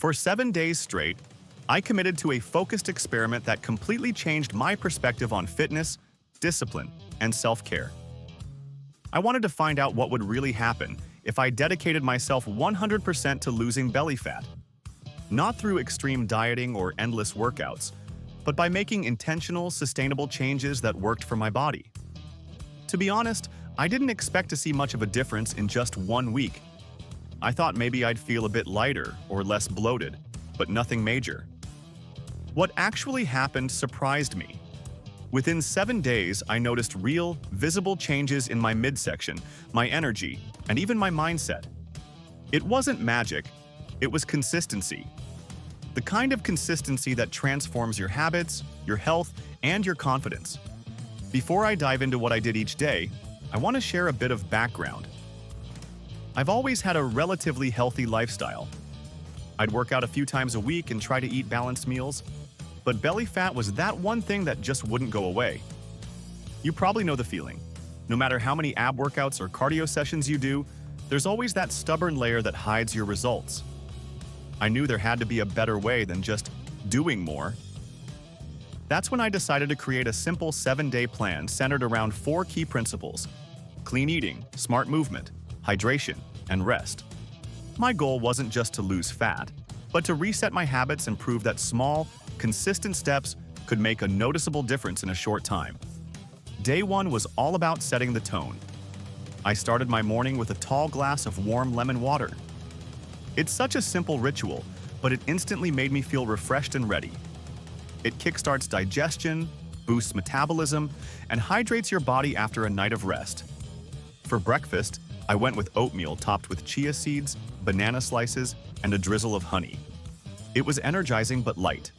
For 7 days straight, I committed to a focused experiment that completely changed my perspective on fitness, discipline, and self-care. I wanted to find out what would really happen if I dedicated myself 100% to losing belly fat. Not through extreme dieting or endless workouts, but by making intentional, sustainable changes that worked for my body. To be honest, I didn't expect to see much of a difference in just 1 week. I thought maybe I'd feel a bit lighter or less bloated, but nothing major. What actually happened surprised me. Within 7 days, I noticed real, visible changes in my midsection, my energy, and even my mindset. It wasn't magic, it was consistency. The kind of consistency that transforms your habits, your health, and your confidence. Before I dive into what I did each day, I want to share a bit of background. I've always had a relatively healthy lifestyle. I'd work out a few times a week and try to eat balanced meals, but belly fat was that one thing that just wouldn't go away. You probably know the feeling. No matter how many ab workouts or cardio sessions you do, there's always that stubborn layer that hides your results. I knew there had to be a better way than just doing more. That's when I decided to create a simple 7-day plan centered around 4 key principles: clean eating, smart movement, hydration, and rest. My goal wasn't just to lose fat, but to reset my habits and prove that small, consistent steps could make a noticeable difference in a short time. Day 1 was all about setting the tone. I started my morning with a tall glass of warm lemon water. It's such a simple ritual, but it instantly made me feel refreshed and ready. It kickstarts digestion, boosts metabolism, and hydrates your body after a night of rest. For breakfast, I went with oatmeal topped with chia seeds, banana slices, and a drizzle of honey. It was energizing but light.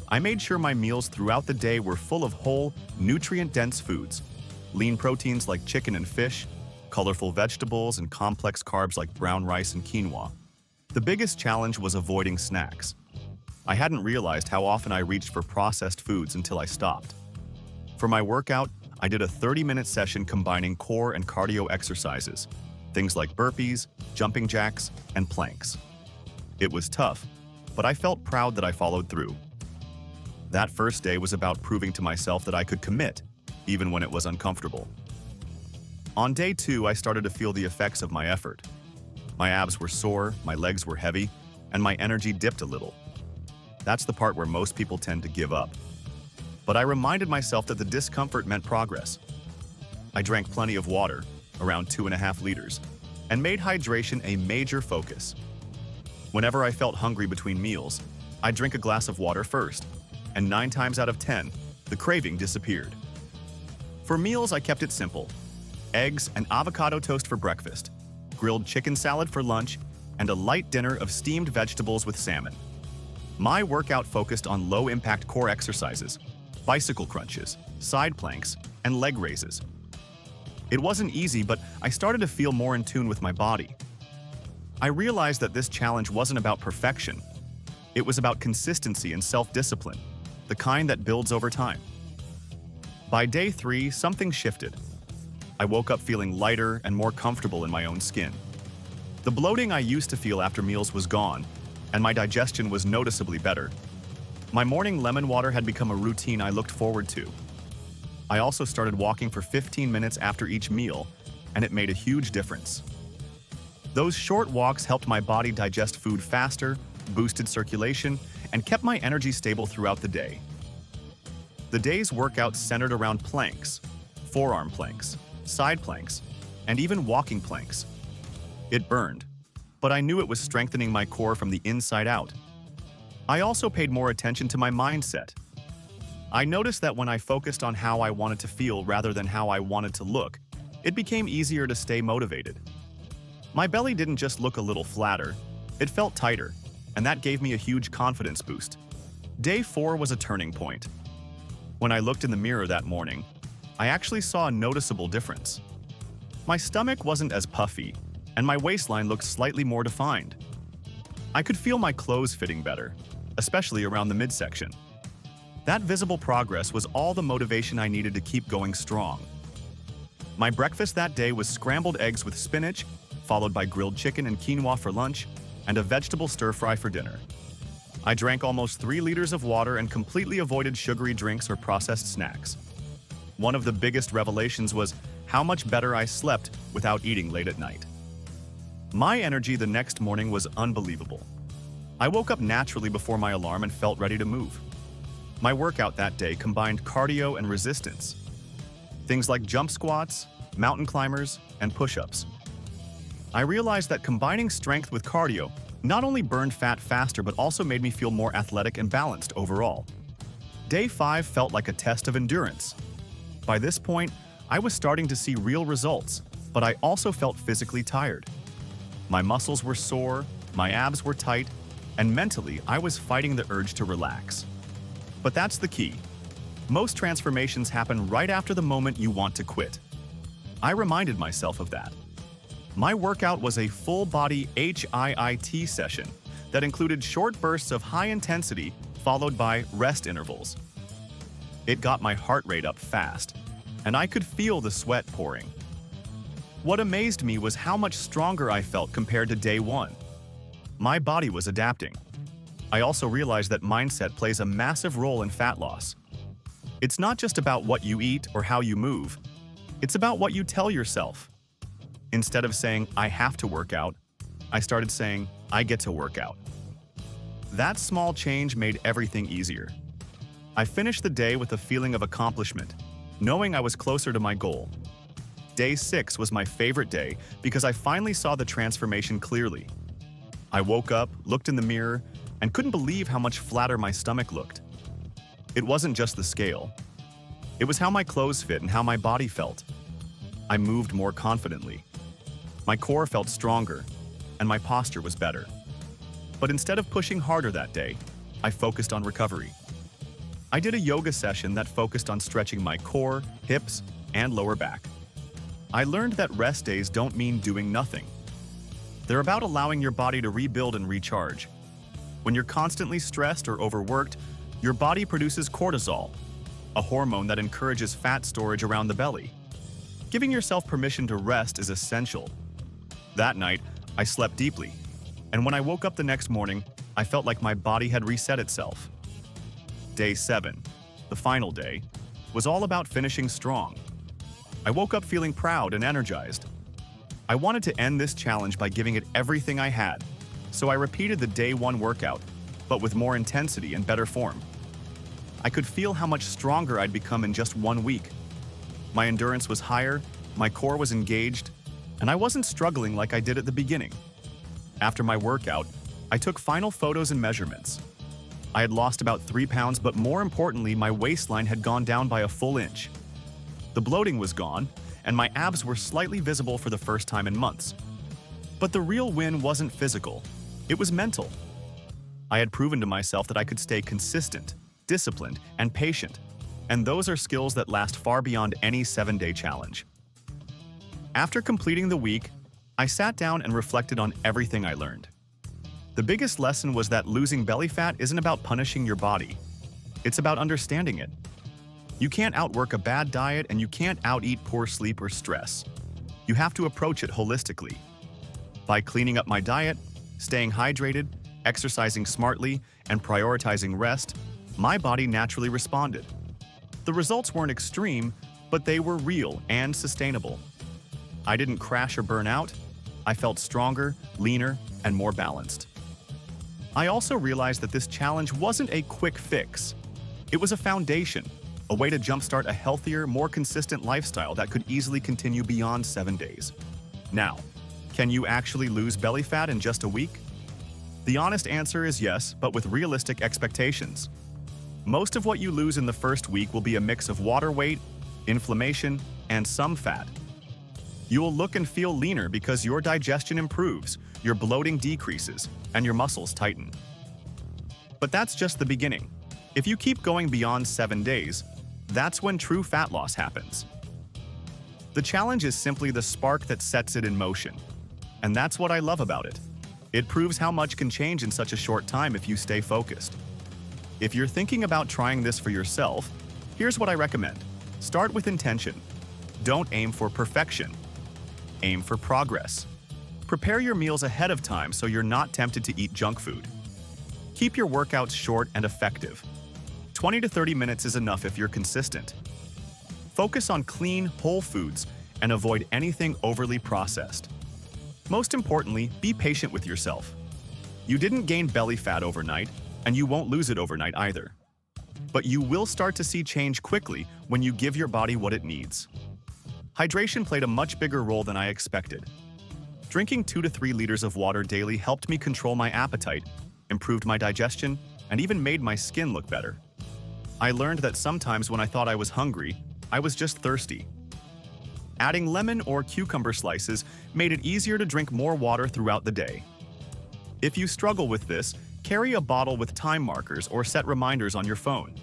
I made sure my meals throughout the day were full of whole, nutrient-dense foods, lean proteins like chicken and fish, colorful vegetables, and complex carbs like brown rice and quinoa. The biggest challenge was avoiding snacks. I hadn't realized how often I reached for processed foods until I stopped. For my workout, I did a 30-minute session combining core and cardio exercises, things like burpees, jumping jacks, and planks. It was tough, but I felt proud that I followed through. That first day was about proving to myself that I could commit, even when it was uncomfortable. On day 2, I started to feel the effects of my effort. My abs were sore, my legs were heavy, and my energy dipped a little. That's the part where most people tend to give up. But I reminded myself that the discomfort meant progress. I drank plenty of water, around 2.5 liters, and made hydration a major focus. Whenever I felt hungry between meals, I'd drink a glass of water first, and 9 times out of 10, the craving disappeared. For meals, I kept it simple: eggs and avocado toast for breakfast, grilled chicken salad for lunch, and a light dinner of steamed vegetables with salmon. My workout focused on low-impact core exercises, bicycle crunches, side planks, and leg raises. It wasn't easy, but I started to feel more in tune with my body. I realized that this challenge wasn't about perfection. It was about consistency and self-discipline, the kind that builds over time. By day 3, something shifted. I woke up feeling lighter and more comfortable in my own skin. The bloating I used to feel after meals was gone, and my digestion was noticeably better. My morning lemon water had become a routine I looked forward to. I also started walking for 15 minutes after each meal, and it made a huge difference. Those short walks helped my body digest food faster, boosted circulation, and kept my energy stable throughout the day. The day's workouts centered around planks, forearm planks, side planks, and even walking planks. It burned, but I knew it was strengthening my core from the inside out. I also paid more attention to my mindset. I noticed that when I focused on how I wanted to feel rather than how I wanted to look, it became easier to stay motivated. My belly didn't just look a little flatter, it felt tighter, and that gave me a huge confidence boost. Day 4 was a turning point. When I looked in the mirror that morning, I actually saw a noticeable difference. My stomach wasn't as puffy, and my waistline looked slightly more defined. I could feel my clothes fitting better, especially around the midsection. That visible progress was all the motivation I needed to keep going strong. My breakfast that day was scrambled eggs with spinach, followed by grilled chicken and quinoa for lunch, and a vegetable stir-fry for dinner. I drank almost 3 liters of water and completely avoided sugary drinks or processed snacks. One of the biggest revelations was how much better I slept without eating late at night. My energy the next morning was unbelievable. I woke up naturally before my alarm and felt ready to move. My workout that day combined cardio and resistance. Things like jump squats, mountain climbers, and push-ups. I realized that combining strength with cardio not only burned fat faster but also made me feel more athletic and balanced overall. Day 5 felt like a test of endurance. By this point, I was starting to see real results, but I also felt physically tired. My muscles were sore, my abs were tight, and mentally I was fighting the urge to relax. But that's the key. Most transformations happen right after the moment you want to quit. I reminded myself of that. My workout was a full-body HIIT session that included short bursts of high intensity followed by rest intervals. It got my heart rate up fast, and I could feel the sweat pouring. What amazed me was how much stronger I felt compared to day 1. My body was adapting. I also realized that mindset plays a massive role in fat loss. It's not just about what you eat or how you move. It's about what you tell yourself. Instead of saying, "I have to work out," I started saying, "I get to work out." That small change made everything easier. I finished the day with a feeling of accomplishment, knowing I was closer to my goal. Day 6 was my favorite day because I finally saw the transformation clearly. I woke up, looked in the mirror, and couldn't believe how much flatter my stomach looked. It wasn't just the scale. It was how my clothes fit and how my body felt. I moved more confidently. My core felt stronger, and my posture was better. But instead of pushing harder that day, I focused on recovery. I did a yoga session that focused on stretching my core, hips, and lower back. I learned that rest days don't mean doing nothing. They're about allowing your body to rebuild and recharge. When you're constantly stressed or overworked, your body produces cortisol, a hormone that encourages fat storage around the belly. Giving yourself permission to rest is essential. That night, I slept deeply, and when I woke up the next morning, I felt like my body had reset itself. Day 7, the final day, was all about finishing strong. I woke up feeling proud and energized. I wanted to end this challenge by giving it everything I had, so I repeated the day 1 workout, but with more intensity and better form. I could feel how much stronger I'd become in just 1 week. My endurance was higher, my core was engaged, and I wasn't struggling like I did at the beginning. After my workout, I took final photos and measurements. I had lost about 3 pounds, but more importantly, my waistline had gone down by a full inch. The bloating was gone, and my abs were slightly visible for the first time in months. But the real win wasn't physical, it was mental. I had proven to myself that I could stay consistent, disciplined, and patient, and those are skills that last far beyond any 7-day challenge. After completing the week, I sat down and reflected on everything I learned. The biggest lesson was that losing belly fat isn't about punishing your body. It's about understanding it. You can't outwork a bad diet and you can't out-eat poor sleep or stress. You have to approach it holistically. By cleaning up my diet, staying hydrated, exercising smartly, and prioritizing rest, my body naturally responded. The results weren't extreme, but they were real and sustainable. I didn't crash or burn out. I felt stronger, leaner, and more balanced. I also realized that this challenge wasn't a quick fix. It was a foundation, a way to jumpstart a healthier, more consistent lifestyle that could easily continue beyond 7 days. Now, can you actually lose belly fat in just a week? The honest answer is yes, but with realistic expectations. Most of what you lose in the first week will be a mix of water weight, inflammation, and some fat. You will look and feel leaner because your digestion improves, your bloating decreases, and your muscles tighten. But that's just the beginning. If you keep going beyond 7 days, that's when true fat loss happens. The challenge is simply the spark that sets it in motion. And that's what I love about it. It proves how much can change in such a short time if you stay focused. If you're thinking about trying this for yourself, here's what I recommend. Start with intention. Don't aim for perfection. Aim for progress. Prepare your meals ahead of time so you're not tempted to eat junk food. Keep your workouts short and effective. 20 to 30 minutes is enough if you're consistent. Focus on clean, whole foods and avoid anything overly processed. Most importantly, be patient with yourself. You didn't gain belly fat overnight, and you won't lose it overnight either. But you will start to see change quickly when you give your body what it needs. Hydration played a much bigger role than I expected. Drinking 2 to 3 liters of water daily helped me control my appetite, improved my digestion, and even made my skin look better. I learned that sometimes when I thought I was hungry, I was just thirsty. Adding lemon or cucumber slices made it easier to drink more water throughout the day. If you struggle with this, carry a bottle with time markers or set reminders on your phone.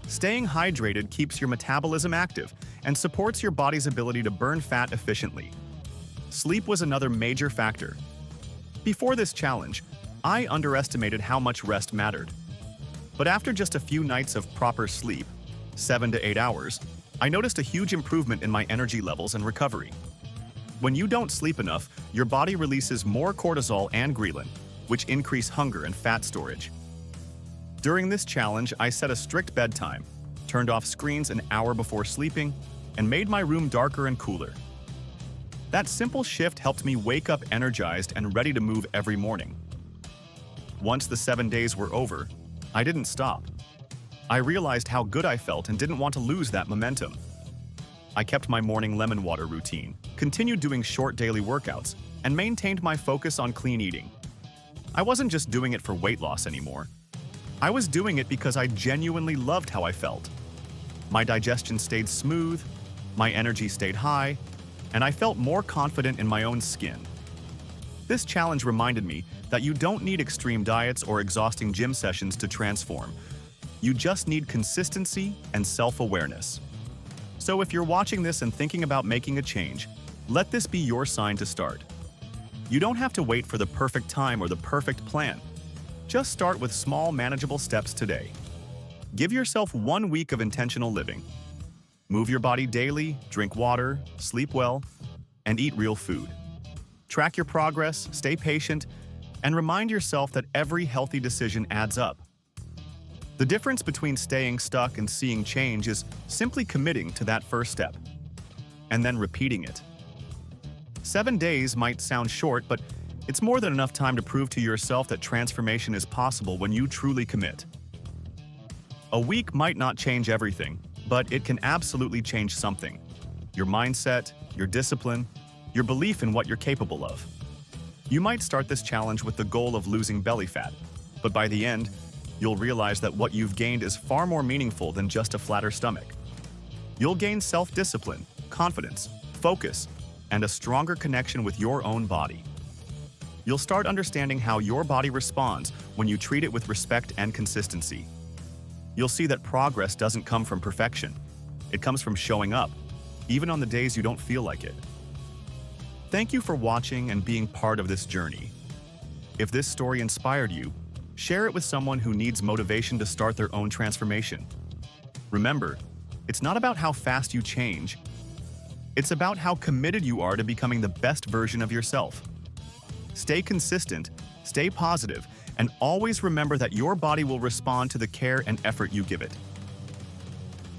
Staying hydrated keeps your metabolism active and supports your body's ability to burn fat efficiently. Sleep was another major factor. Before this challenge, I underestimated how much rest mattered. But after just a few nights of proper sleep, 7 to 8 hours, I noticed a huge improvement in my energy levels and recovery. When you don't sleep enough, your body releases more cortisol and ghrelin, which increase hunger and fat storage. During this challenge, I set a strict bedtime, turned off screens an hour before sleeping, and made my room darker and cooler. That simple shift helped me wake up energized and ready to move every morning. Once the 7 days were over, I didn't stop. I realized how good I felt and didn't want to lose that momentum. I kept my morning lemon water routine, continued doing short daily workouts, and maintained my focus on clean eating. I wasn't just doing it for weight loss anymore. I was doing it because I genuinely loved how I felt. My digestion stayed smooth, my energy stayed high, and I felt more confident in my own skin. This challenge reminded me that you don't need extreme diets or exhausting gym sessions to transform. You just need consistency and self-awareness. So if you're watching this and thinking about making a change, let this be your sign to start. You don't have to wait for the perfect time or the perfect plan. Just start with small, manageable steps today. Give yourself 1 week of intentional living. Move your body daily, drink water, sleep well, and eat real food. Track your progress, stay patient, and remind yourself that every healthy decision adds up. The difference between staying stuck and seeing change is simply committing to that first step, and then repeating it. 7 days might sound short, but it's more than enough time to prove to yourself that transformation is possible when you truly commit. A week might not change everything, but it can absolutely change something. Your mindset, your discipline, your belief in what you're capable of. You might start this challenge with the goal of losing belly fat, but by the end, you'll realize that what you've gained is far more meaningful than just a flatter stomach. You'll gain self-discipline, confidence, focus, and a stronger connection with your own body. You'll start understanding how your body responds when you treat it with respect and consistency. You'll see that progress doesn't come from perfection. It comes from showing up, even on the days you don't feel like it. Thank you for watching and being part of this journey. If this story inspired you, share it with someone who needs motivation to start their own transformation. Remember, it's not about how fast you change. It's about how committed you are to becoming the best version of yourself. Stay consistent, stay positive, and always remember that your body will respond to the care and effort you give it.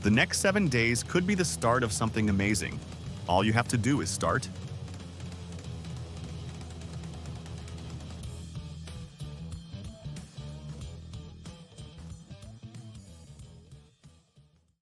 The next 7 days could be the start of something amazing. All you have to do is start.